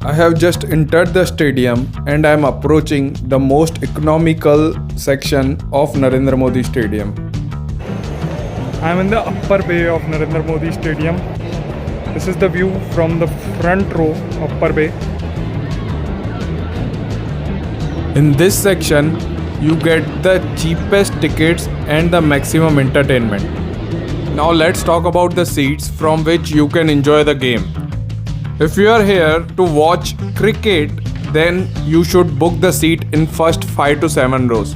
I have just entered the stadium and I am approaching the most economical section of Narendra Modi Stadium. I am in the upper bay of Narendra Modi Stadium. This is the view from the front row, upper bay. In this section, you get the cheapest tickets and the maximum entertainment. Now let's talk about the seats from which you can enjoy the game. If you are here to watch cricket, then you should book the seat in first 5 to 7 rows.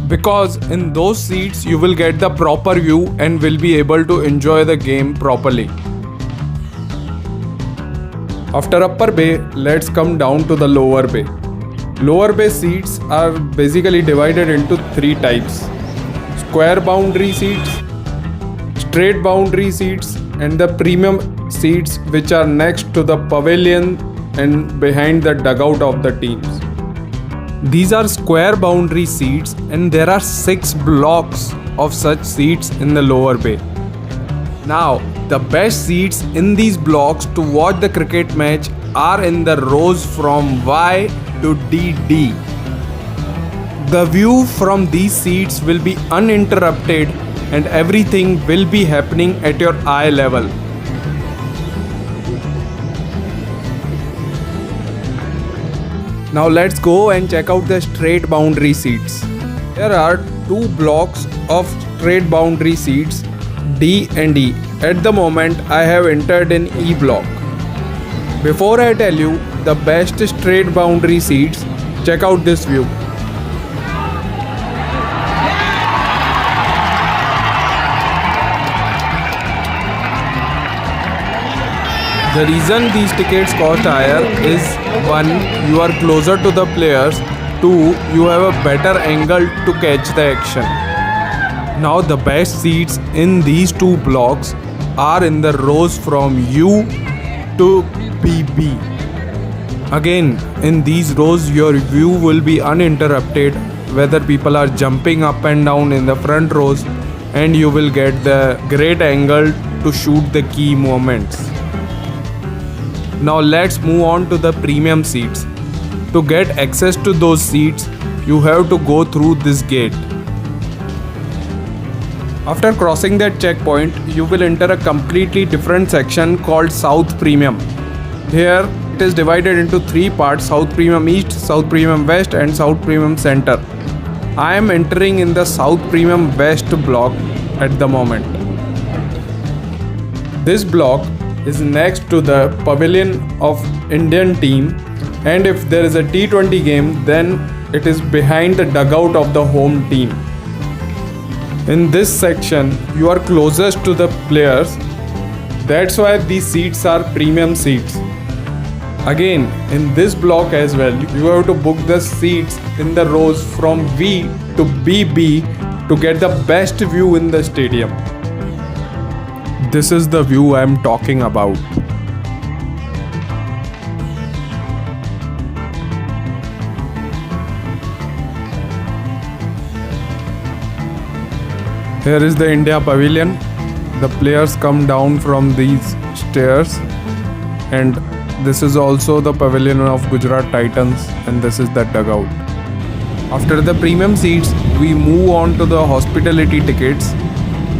Because in those seats you will get the proper view and will be able to enjoy the game properly. After upper bay, let's come down to the lower bay. Lower bay seats are basically divided into 3 types: square boundary seats, straight boundary seats, and the premium seats which are next to the pavilion and behind the dugout of the teams. These are square boundary seats and there are 6 blocks of such seats in the lower bay. Now, the best seats in these blocks to watch the cricket match are in the rows from Y to DD. The view from these seats will be uninterrupted and everything will be happening at your eye level. Now let's go and check out the straight boundary seats. There are 2 blocks of straight boundary seats, D and E. At the moment I have entered in E block. Before I tell you the best straight boundary seats, check out this view. The reason these tickets cost higher is 1. You are closer to the players, 2. You have a better angle to catch the action. Now the best seats in these 2 blocks are in the rows from U to BB. Again, in these rows your view will be uninterrupted whether people are jumping up and down in the front rows, and you will get the great angle to shoot the key moments. Now let's move on to the premium seats. To get access to those seats, you have to go through this gate. After crossing that checkpoint, you will enter a completely different section called South Premium. Here it is divided into 3 parts: South Premium East, South Premium West and South Premium Center. I am entering in the South Premium West block at the moment. This block is next to the pavilion of Indian team, and if there is a T20 game, then it is behind the dugout of the home team. In this section you are closest to the players, that's why these seats are premium seats. Again, in this block as well, you have to book the seats in the rows from V to BB to get the best view in the stadium. This is the view I am talking about. Here is the India Pavilion. The players come down from these stairs, and this is also the pavilion of Gujarat Titans, and this is the dugout. After the premium seats, we move on to the hospitality tickets.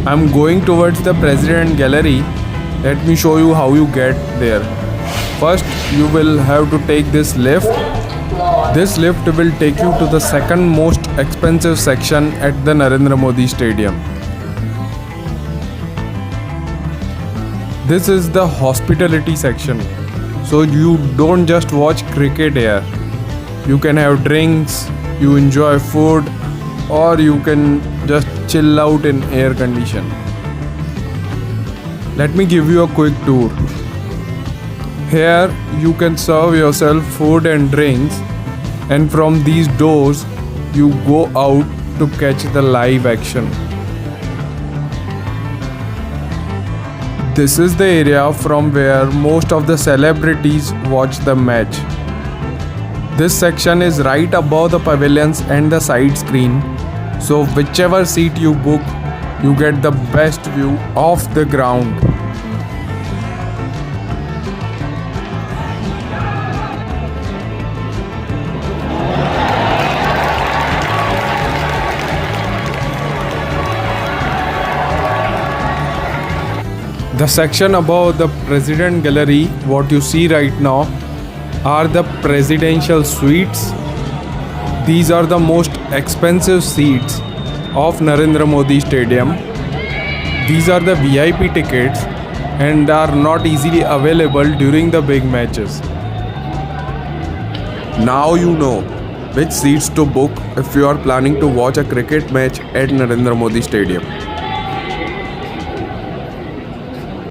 I'm going towards the President Gallery. Let me show you how you get there. First, you will have to take this lift. This lift will take you to the second most expensive section at the Narendra Modi Stadium. This is the hospitality section. So you don't just watch cricket here. You can have drinks, you enjoy food, or you can just chill out in air condition. Let me give you a quick tour. Here you can serve yourself food and drinks, and from these doors you go out to catch the live action. This is the area from where most of the celebrities watch the match. This section is right above the pavilions and the side screen. So whichever seat you book, you get the best view of the ground. The section above the President Gallery, what you see right now, are the presidential suites. These are the most expensive seats of Narendra Modi Stadium. These are the VIP tickets and are not easily available during the big matches. Now you know which seats to book if you are planning to watch a cricket match at Narendra Modi Stadium.